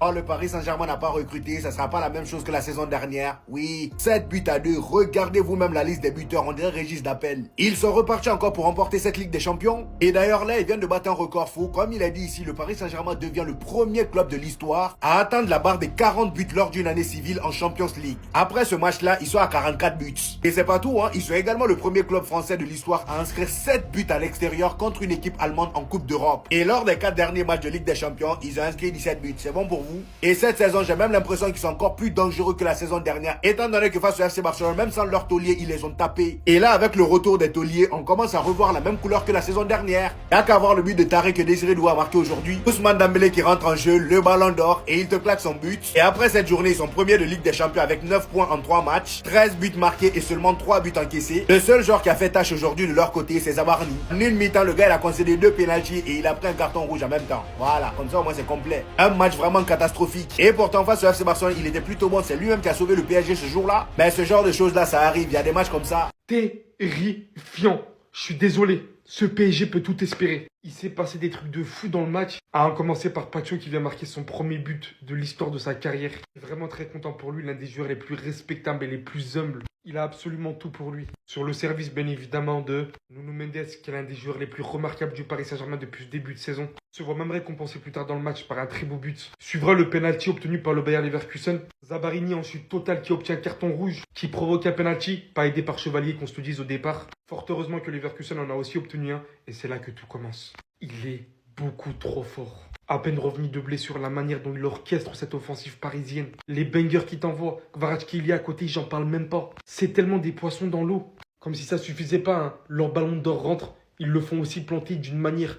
Oh, le Paris Saint-Germain n'a pas recruté, ça sera pas la même chose que la saison dernière. Oui, 7 buts à 2. Regardez vous-même la liste des buteurs, on dirait Régis d'appel. Ils sont repartis encore pour remporter cette Ligue des Champions. Et d'ailleurs là, ils viennent de battre un record fou. Comme il a dit ici, le Paris Saint-Germain devient le premier club de l'histoire à atteindre la barre des 40 buts lors d'une année civile en Champions League. Après ce match-là, ils sont à 44 buts. Et c'est pas tout, hein. Ils sont également le premier club français de l'histoire à inscrire 7 buts à l'extérieur contre une équipe allemande en Coupe d'Europe. Et lors des 4 derniers matchs de Ligue des Champions, ils ont inscrit 17 buts. C'est bon pour vous? Et cette saison, j'ai même l'impression qu'ils sont encore plus dangereux que la saison dernière, étant donné que face au FC Barcelone, même sans leur taulier, ils les ont tapés. Et là, avec le retour des tauliers, on commence à revoir la même couleur que la saison dernière. Il n'y a qu'à voir le but de Tariq que Désiré Doué a marqué aujourd'hui. Ousmane Dembélé qui rentre en jeu, le ballon d'or, et il te claque son but. Et après cette journée, ils sont premiers de Ligue des Champions avec 9 points en 3 matchs, 13 buts marqués et seulement 3 buts encaissés. Le seul joueur qui a fait tâche aujourd'hui de leur côté, c'est Zabarni. En une mi-temps, le gars, il a concédé 2 pénaltys et il a pris un carton rouge en même temps. Voilà, comme ça au moins c'est complet. Un match vraiment catastrophique. Et pourtant face au FC Barcelone, il était plutôt bon. C'est lui-même qui a sauvé le PSG ce jour-là. Mais ce genre de choses-là, ça arrive. Il y a des matchs comme ça. Terrifiant. Je suis désolé. Ce PSG peut tout espérer. Il s'est passé des trucs de fou dans le match. À commencer par Pacho qui vient marquer son premier but de l'histoire de sa carrière. Je suis vraiment très content pour lui. L'un des joueurs les plus respectables et les plus humbles. Il a absolument tout pour lui. Sur le service, bien évidemment, de Nuno Mendes, qui est l'un des joueurs les plus remarquables du Paris Saint-Germain depuis le début de saison. Se voit même récompensé plus tard dans le match par un très beau but. Suivra le penalty obtenu par le Bayer Leverkusen. Zabarini ensuite total qui obtient un carton rouge qui provoque un penalty, pas aidé par Chevalier qu'on se le dise au départ. Fort heureusement que Leverkusen en a aussi obtenu un et c'est là que tout commence. Il est beaucoup trop fort. À peine revenu de blessure, la manière dont il orchestre cette offensive parisienne, les bangers qu'il t'envoie, Kvaratskhelia à côté, j'en parle même pas. C'est tellement des poissons dans l'eau. Comme si ça suffisait pas, hein. Leur ballon d'or rentre, ils le font aussi planter d'une manière,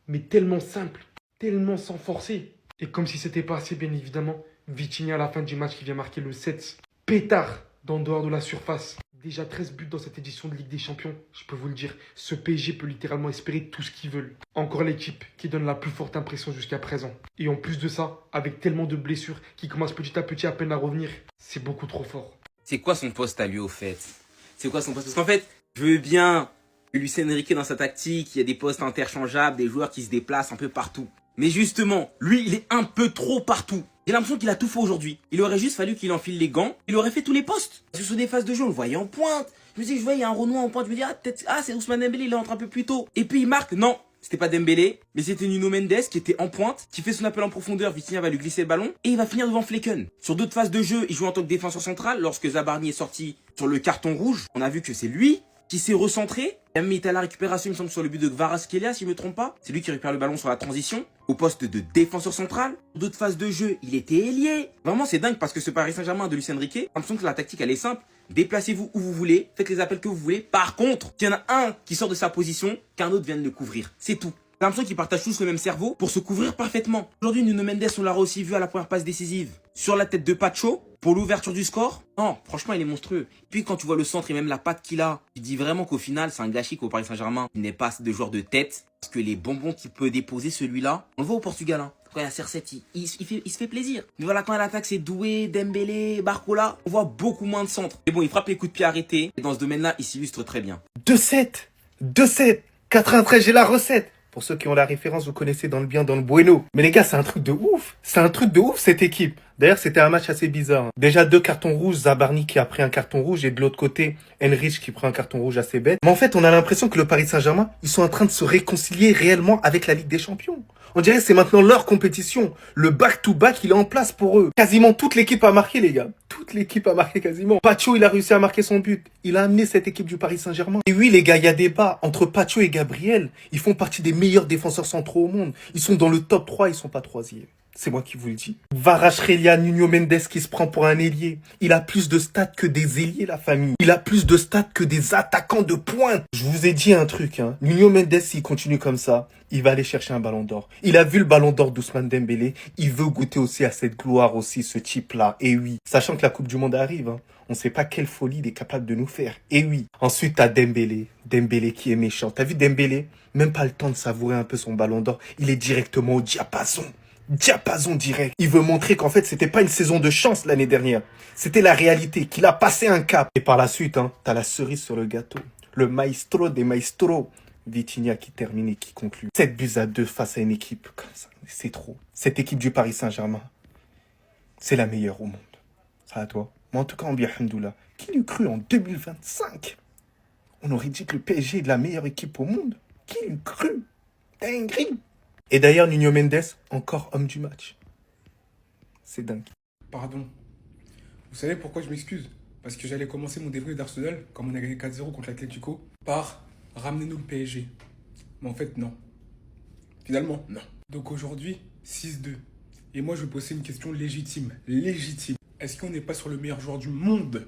mais tellement simple, tellement sans forcer. Et comme si c'était pas assez, bien évidemment, Vitinha à la fin du match qui vient marquer le 7. Pétard d'en dehors de la surface. Déjà 13 buts dans cette édition de Ligue des Champions, je peux vous le dire, ce PSG peut littéralement espérer tout ce qu'ils veulent. Encore l'équipe qui donne la plus forte impression jusqu'à présent. Et en plus de ça, avec tellement de blessures qui commencent petit à petit à peine à revenir, c'est beaucoup trop fort. C'est quoi son poste à lui au fait? C'est quoi son poste? Parce qu'en fait, je veux bien que Luis Enrique dans sa tactique, il y a des postes interchangeables, des joueurs qui se déplacent un peu partout. Mais justement, lui, il est un peu trop partout. J'ai l'impression qu'il a tout fait aujourd'hui. Il aurait juste fallu qu'il enfile les gants. Il aurait fait tous les postes. Parce que sur des phases de jeu, on le voyait en pointe. Je me dis, je voyais un Renoir en pointe. Je me dis, ah, peut-être, c'est Ousmane Dembélé, il entre un peu plus tôt. Et puis il marque. Non, c'était pas Dembélé, mais c'était Nuno Mendes qui était en pointe, qui fait son appel en profondeur. Vitinha va lui glisser le ballon et il va finir devant Flecken. Sur d'autres phases de jeu, il joue en tant que défenseur central. Lorsque Zabarni est sorti sur le carton rouge, on a vu que c'est lui qui s'est recentré. Il a même été à la récupération, il me semble, sur le but de Kvaratskhelia, si je me trompe pas. C'est lui qui récupère le ballon sur la transition, au poste de défenseur central. D'autres phases de jeu, il était ailier. Vraiment, c'est dingue parce que ce Paris Saint-Germain de Luis Enrique, j'ai l'impression que la tactique, elle est simple. Déplacez-vous où vous voulez, faites les appels que vous voulez. Par contre, il y en a un qui sort de sa position, qu'un autre vienne le couvrir. C'est tout. J'ai l'impression qu'ils partagent tous le même cerveau pour se couvrir parfaitement. Aujourd'hui, Nuno Mendes, on l'a aussi vu à la première passe décisive. Sur la tête de Pacho, pour l'ouverture du score. Non, franchement, il est monstrueux. Puis quand tu vois le centre et même la patte qu'il a, tu dis vraiment qu'au final, c'est un gâchis qu'au Paris Saint-Germain, il n'est pas de joueur de tête. Parce que les bonbons qu'il peut déposer, celui-là, on le voit au Portugal, hein. Quand il y a CR7, il se fait plaisir. Mais voilà, quand il attaque, c'est Doué, Dembélé, Barcola, on voit beaucoup moins de centres. Mais bon, il frappe les coups de pied arrêtés. Et dans ce domaine-là, il s'illustre très bien. 2-7, 2-7, 93, j'ai la recette. Pour ceux qui ont la référence, vous connaissez dans le bien, dans le bueno. Mais les gars, c'est un truc de ouf. C'est un truc de ouf, cette équipe. D'ailleurs, c'était un match assez bizarre. Déjà, 2 cartons rouges. Zabarni qui a pris un carton rouge. Et de l'autre côté, Henrich qui prend un carton rouge assez bête. Mais en fait, on a l'impression que le Paris Saint-Germain, ils sont en train de se réconcilier réellement avec la Ligue des Champions. On dirait que c'est maintenant leur compétition. Le back-to-back, il est en place pour eux. Quasiment toute l'équipe a marqué, les gars. Toute l'équipe a marqué quasiment. Pacho, il a réussi à marquer son but. Il a amené cette équipe du Paris Saint-Germain. Et oui, les gars, il y a débat entre Pacho et Gabriel. Ils font partie des meilleurs défenseurs centraux au monde. Ils sont dans le top 3, ils sont pas troisième. C'est moi qui vous le dis. Kvaratskhelia, Nuno Mendes qui se prend pour un ailier. Il a plus de stats que des ailiers, la famille. Il a plus de stats que des attaquants de pointe. Je vous ai dit un truc, hein. Nuno Mendes, s'il continue comme ça, il va aller chercher un ballon d'or. Il a vu le ballon d'or d'Ousmane Dembélé. Il veut goûter aussi à cette gloire aussi, ce type-là. Et oui, sachant que la Coupe du Monde arrive, hein, on sait pas quelle folie il est capable de nous faire. Et oui. Ensuite, t'as Dembélé. Dembélé qui est méchant. T'as vu Dembélé? Même pas le temps de savourer un peu son ballon d'or. Il est directement au diapason. Diapason direct. Il veut montrer qu'en fait, c'était pas une saison de chance l'année dernière. C'était la réalité, qu'il a passé un cap. Et par la suite, hein, t'as la cerise sur le gâteau. Le maestro des maestros. Vitinha qui termine et qui conclut. 7 buts à 2 face à une équipe comme ça. C'est trop. Cette équipe du Paris Saint-Germain, c'est la meilleure au monde. Ça à toi. Mais en tout cas, on dit alhamdoulilah. Qui l'eût cru en 2025? On aurait dit que le PSG est de la meilleure équipe au monde. Qui l'eût cru? Dinguerie. Et d'ailleurs, Nuno Mendes, encore homme du match. C'est dingue. Pardon. Vous savez pourquoi je m'excuse? Parce que j'allais commencer mon débrief d'Arsenal, comme on a gagné 4-0 contre l'Atlético, par ramenez-nous le PSG. Mais en fait, non. Finalement, non. Donc aujourd'hui, 6-2. Et moi, je vais poser une question légitime. Légitime. Est-ce qu'on n'est pas sur le meilleur joueur du monde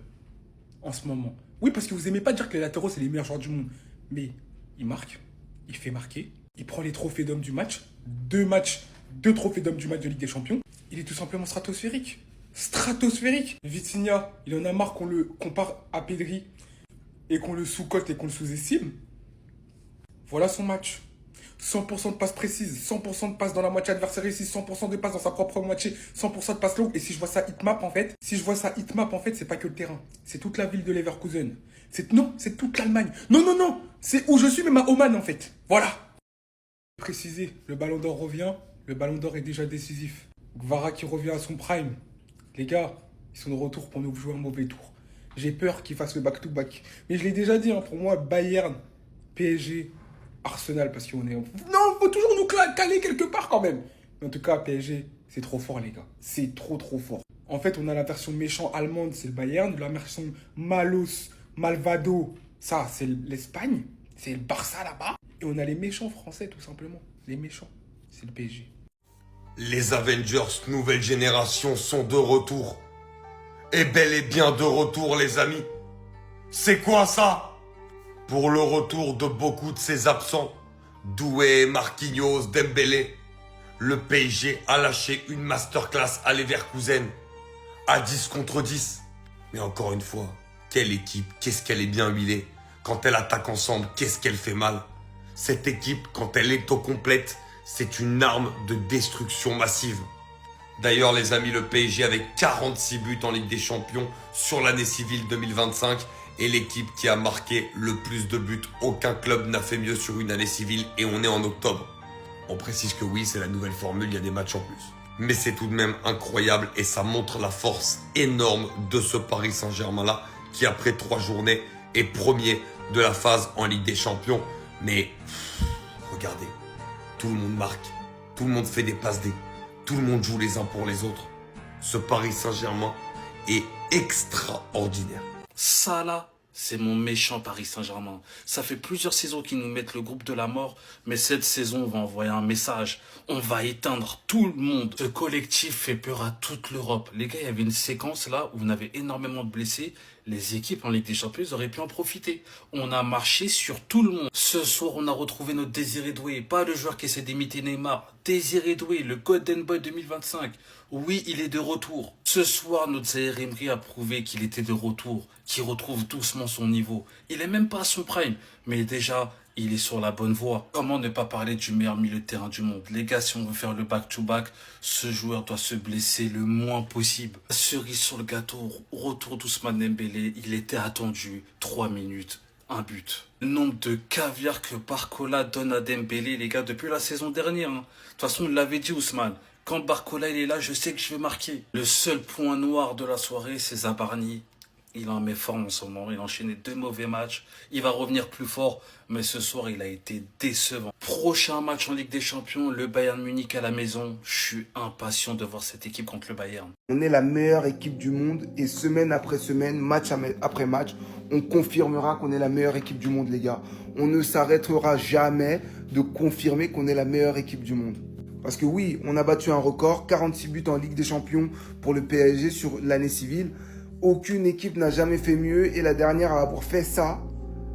en ce moment? Oui, parce que vous aimez pas dire que les latéraux, c'est les meilleurs joueurs du monde. Mais il marque, il fait marquer, il prend les trophées d'homme du match. 2 trophées d'homme du match de Ligue des Champions. Il est tout simplement stratosphérique. Stratosphérique. Vitinha, il en a marre qu'on le compare à Pedri et qu'on le sous-cote et qu'on le sous-estime. Voilà son match. 100% de passes précises, 100% de passes dans la moitié adversaire ici, 100% de passes dans sa propre moitié, 100% de passes longues. Et si je vois ça hitmap en fait, c'est pas que le terrain. C'est toute la ville de Leverkusen. C'est toute l'Allemagne. Non. C'est où je suis, même à Oman en fait. Voilà. Préciser, le Ballon d'Or revient. Le Ballon d'Or est déjà décisif. Gvara qui revient à son prime. Les gars, ils sont de retour pour nous jouer un mauvais tour. J'ai peur qu'ils fassent le back-to-back. Mais je l'ai déjà dit, pour moi, Bayern, PSG, Arsenal, parce qu'on est... Non, faut toujours nous caler quelque part quand même. Mais en tout cas, PSG, c'est trop fort, les gars. C'est trop fort. En fait, on a la version méchant allemande, c'est le Bayern. La version malos, malvado, ça, c'est l'Espagne. C'est le Barça là-bas. Et on a les méchants français, tout simplement. Les méchants, c'est le PSG. Les Avengers nouvelle génération sont de retour. Et bel et bien de retour, les amis. C'est quoi ça? Pour le retour de beaucoup de ses absents, Doué, Marquinhos, Dembélé, le PSG a lâché une masterclass à Leverkusen, à 10 contre 10. Mais encore une fois, quelle équipe, qu'est-ce qu'elle est bien huilée. Quand elle attaque ensemble, qu'est-ce qu'elle fait mal. Cette équipe, quand elle est au complète, c'est une arme de destruction massive. D'ailleurs, les amis, le PSG avec 46 buts en Ligue des Champions sur l'année civile 2025 est l'équipe qui a marqué le plus de buts. Aucun club n'a fait mieux sur une année civile et on est en octobre. On précise que oui, c'est la nouvelle formule, il y a des matchs en plus. Mais c'est tout de même incroyable et ça montre la force énorme de ce Paris Saint-Germain-là qui, après 3 journées, est premier de la phase en Ligue des Champions. Mais regardez, tout le monde marque, tout le monde fait des passes D, tout le monde joue les uns pour les autres. Ce Paris Saint-Germain est extraordinaire. Ça là, c'est mon méchant Paris Saint-Germain. Ça fait plusieurs saisons qu'ils nous mettent le groupe de la mort, mais cette saison, on va envoyer un message. On va éteindre tout le monde. Ce collectif fait peur à toute l'Europe. Les gars, il y avait une séquence là où on avait énormément de blessés. Les équipes en Ligue des Champions auraient pu en profiter. On a marché sur tout le monde. Ce soir, on a retrouvé notre Désiré Doué. Pas le joueur qui essaie d'imiter Neymar. Désiré Doué, le Golden Boy 2025. Oui, il est de retour. Ce soir, notre Zaïre Emery a prouvé qu'il était de retour, qu'il retrouve doucement son niveau. Il est même pas à son prime, mais déjà, il est sur la bonne voie. Comment ne pas parler du meilleur milieu de terrain du monde? Les gars, si on veut faire le back-to-back, ce joueur doit se blesser le moins possible. Cerise sur le gâteau, retour d'Ousmane Dembélé, il était attendu. 3 minutes, un but. Le nombre de caviar que Barcola donne à Dembélé, les gars, depuis la saison dernière. De toute façon, il l'avait dit, Ousmane. Quand Barcola il est là, je sais que je vais marquer. Le seul point noir de la soirée, c'est Zabarni. Il en met fort en ce moment. Il a enchaîné 2 mauvais matchs. Il va revenir plus fort. Mais ce soir, il a été décevant. Prochain match en Ligue des Champions, le Bayern Munich à la maison. Je suis impatient de voir cette équipe contre le Bayern. On est la meilleure équipe du monde et semaine après semaine, match après match, on confirmera qu'on est la meilleure équipe du monde, les gars. On ne s'arrêtera jamais de confirmer qu'on est la meilleure équipe du monde. Parce que oui, on a battu un record, 46 buts en Ligue des Champions pour le PSG sur l'année civile. Aucune équipe n'a jamais fait mieux et la dernière à avoir fait ça,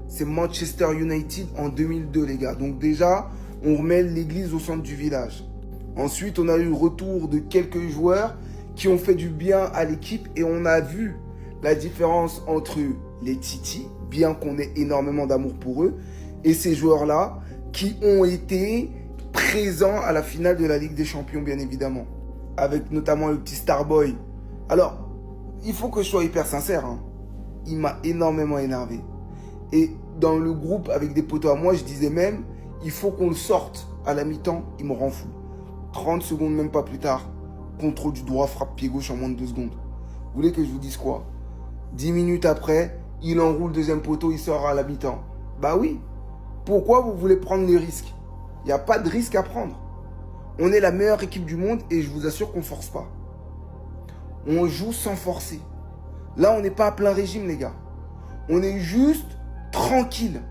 c'est Manchester United en 2002, les gars. Donc déjà, on remet l'église au centre du village. Ensuite, on a eu le retour de quelques joueurs qui ont fait du bien à l'équipe et on a vu la différence entre les Titi, bien qu'on ait énormément d'amour pour eux, et ces joueurs-là qui ont été présents à la finale de la Ligue des Champions, bien évidemment, avec notamment le petit Starboy. Alors, il faut que je sois hyper sincère, hein. Il m'a énormément énervé. Et dans le groupe avec des potos à moi, je disais même, il faut qu'on le sorte à la mi-temps, il me rend fou. 30 secondes, même pas plus tard, contrôle du droit, frappe pied gauche en moins de 2 secondes. Vous voulez que je vous dise quoi? 10 minutes après, il enroule deuxième poteau, il sort à la mi-temps. Bah oui. Pourquoi vous voulez prendre les risques? Il n'y a pas de risque à prendre. On est la meilleure équipe du monde et je vous assure qu'on ne force pas. On joue sans forcer. Là, on n'est pas à plein régime, les gars. On est juste tranquille.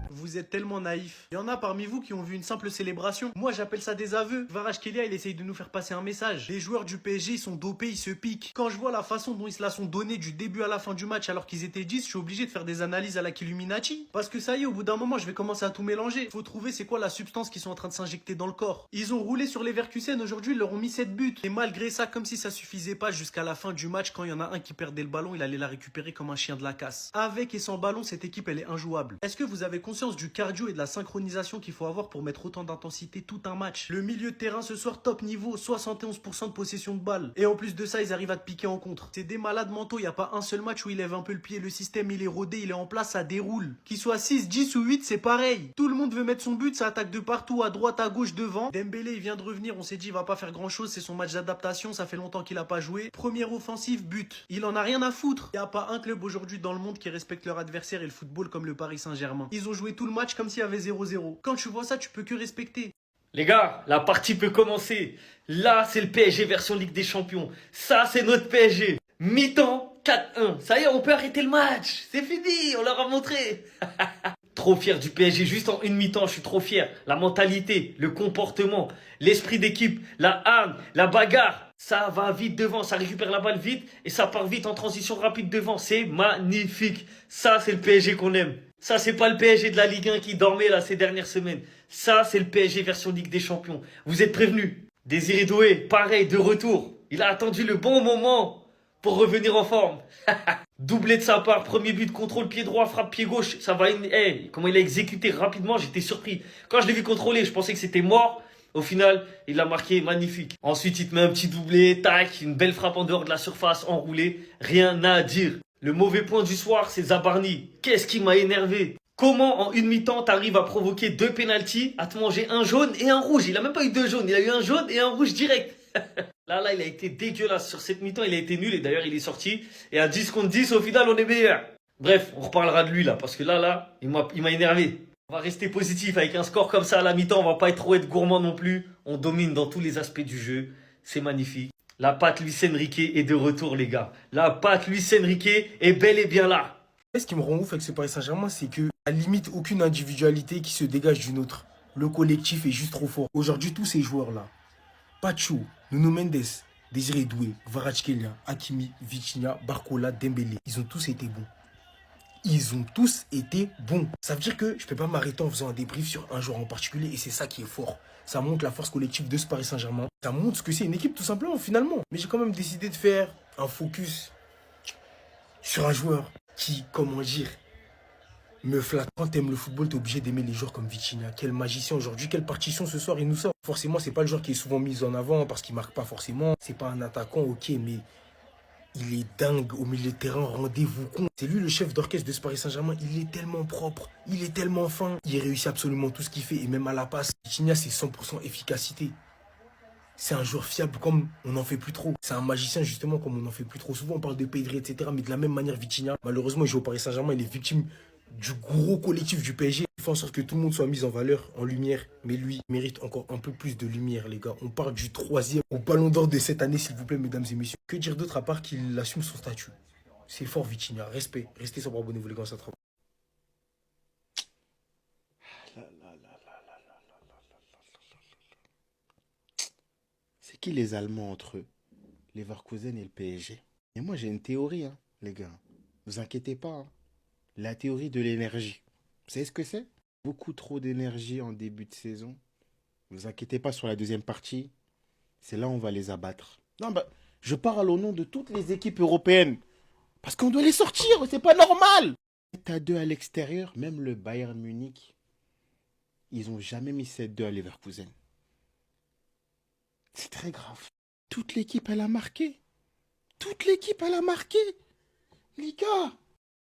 Vous êtes tellement naïfs. Il y en a parmi vous qui ont vu une simple célébration. Moi, j'appelle ça des aveux. Kvaratskhelia, il essaye de nous faire passer un message. Les joueurs du PSG, ils sont dopés, ils se piquent. Quand je vois la façon dont ils se la sont donnés du début à la fin du match alors qu'ils étaient 10, je suis obligé de faire des analyses à la Illuminati. Parce que ça y est, au bout d'un moment, je vais commencer à tout mélanger. Faut trouver c'est quoi la substance qu'ils sont en train de s'injecter dans le corps. Ils ont roulé sur les Leverkusen, aujourd'hui, ils leur ont mis 7 buts. Et malgré ça, comme si ça suffisait pas, jusqu'à la fin du match, quand il y en a un qui perdait le ballon, il allait la récupérer comme un chien de la casse. Avec et sans ballon, cette équipe, elle est injouable. Est-ce que vous avez conscience du cardio et de la synchronisation qu'il faut avoir pour mettre autant d'intensité tout un match? Le milieu de terrain ce soir top niveau, 71% de possession de balle. Et en plus de ça, ils arrivent à te piquer en contre. C'est des malades mentaux, il n'y a pas un seul match où il lève un peu le pied. Le système il est rodé, il est en place, ça déroule. Qu'il soit 6, 10 ou 8, c'est pareil. Tout le monde veut mettre son but, ça attaque de partout, à droite, à gauche, devant. Dembélé il vient de revenir, on s'est dit il va pas faire grand chose, c'est son match d'adaptation, ça fait longtemps qu'il a pas joué. Première offensive, but. Il en a rien à foutre. Il n'y a pas un club aujourd'hui dans le monde qui respecte leur adversaire et le football comme le Paris Saint-Germain. Ils ont joué tout le match comme s'il y avait 0-0. Quand tu vois ça, tu peux que respecter. Les gars, la partie peut commencer. Là, c'est le PSG version Ligue des Champions. Ça, c'est notre PSG. Mi-temps, 4-1. Ça y est, on peut arrêter le match. C'est fini, on leur a montré. Trop fier du PSG, juste en une mi-temps, je suis trop fier. La mentalité, le comportement, l'esprit d'équipe, la hargne, la bagarre. Ça va vite devant, ça récupère la balle vite et ça part vite en transition rapide devant. C'est magnifique. Ça, c'est le PSG qu'on aime. Ça, c'est pas le PSG de la Ligue 1 qui dormait là ces dernières semaines. Ça, c'est le PSG version Ligue des Champions. Vous êtes prévenus. Désiré Doué, pareil, de retour. Il a attendu le bon moment pour revenir en forme. Doublé de sa part, premier but, contrôle pied droit, frappe pied gauche. Ça va, comment il a exécuté rapidement, j'étais surpris. Quand je l'ai vu contrôler, je pensais que c'était mort. Au final, il a marqué, magnifique. Ensuite, il te met un petit doublé, tac, une belle frappe en dehors de la surface, enroulée. Rien à dire. Le mauvais point du soir, c'est Zabarni. Qu'est-ce qui m'a énervé? Comment en une mi-temps t'arrives à provoquer 2 pénaltys, à te manger un jaune et un rouge? Il a même pas eu 2 jaunes, il a eu un jaune et un rouge direct. Là, il a été dégueulasse. Sur cette mi-temps, il a été nul et d'ailleurs, il est sorti. Et à 10 contre 10, au final, on est meilleur. Bref, on reparlera de lui là, parce que là, il m'a énervé. On va rester positif avec un score comme ça à la mi-temps. On va pas trop être gourmand non plus. On domine dans tous les aspects du jeu. C'est magnifique. La patte Luis Enrique est de retour, les gars. La patte Luis Enrique est bel et bien là. Ce qui me rend ouf avec ce Paris Saint-Germain, c'est que à la limite aucune individualité qui se dégage d'une autre. Le collectif est juste trop fort. Aujourd'hui, tous ces joueurs-là, Pacho, Nuno Mendes, Désiré Doué, Kvaratskhelia, Hakimi, Vitinha, Barcola, Dembélé, ils ont tous été bons. Ils ont tous été bons. Ça veut dire que je ne peux pas m'arrêter en faisant un débrief sur un joueur en particulier et c'est ça qui est fort. Ça montre la force collective de ce Paris Saint-Germain. Ça montre ce que c'est une équipe tout simplement finalement. Mais j'ai quand même décidé de faire un focus sur un joueur qui, comment dire, me flatte. Quand t'aimes le football, t'es obligé d'aimer les joueurs comme Vitinha. Quel magicien aujourd'hui, quelle partition ce soir il nous sort. Forcément, c'est pas le joueur qui est souvent mis en avant parce qu'il marque pas forcément. C'est pas un attaquant, ok, mais il est dingue au milieu de terrain, rendez-vous compte. C'est lui le chef d'orchestre de ce Paris Saint-Germain. Il est tellement propre, il est tellement fin. Il réussit absolument tout ce qu'il fait et même à la passe. Vitinha, c'est 100% efficacité. C'est un joueur fiable comme on n'en fait plus trop. C'est un magicien justement comme on n'en fait plus trop. Souvent on parle de Pedri, etc. Mais de la même manière, Vitinha, malheureusement, il joue au Paris Saint-Germain. Il est victime du gros collectif du PSG. Il fait en sorte que tout le monde soit mis en valeur, en lumière. Mais lui, il mérite encore un peu plus de lumière, les gars. On parle du 3e au Ballon d'Or de cette année, s'il vous plaît, mesdames et messieurs. Que dire d'autre à part qu'il assume son statut? C'est fort, Vitinha. Respect. Restez sobre, abonnez-vous, les gars, ça travaille. C'est qui les Allemands entre eux? Leverkusen et le PSG. Et moi, j'ai une théorie, hein, les gars. Vous inquiétez pas. Hein. La théorie de l'énergie. Vous savez ce que c'est? Beaucoup trop d'énergie en début de saison. Vous inquiétez pas sur la deuxième partie. C'est là où on va les abattre. Non, bah, je parle au nom de toutes les équipes européennes. Parce qu'on doit les sortir, c'est pas normal. 7-2 à l'extérieur, même le Bayern Munich, ils ont jamais mis 7-2 à Leverkusen. C'est très grave. Toute l'équipe, elle a marqué. Toute l'équipe, elle a marqué. Les gars.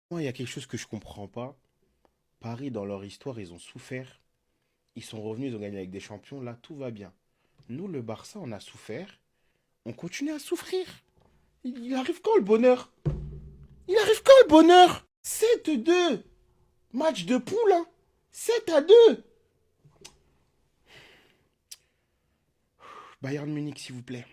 Moi, il y a quelque chose que je comprends pas. Paris, dans leur histoire, ils ont souffert. Ils sont revenus, ils ont gagné avec des champions. Là, tout va bien. Nous, le Barça, on a souffert. on continue à souffrir. Il arrive quand le bonheur? Il arrive quand le bonheur? 7-2. Match de poule, hein. 7-2. Bayern Munich, s'il vous plaît.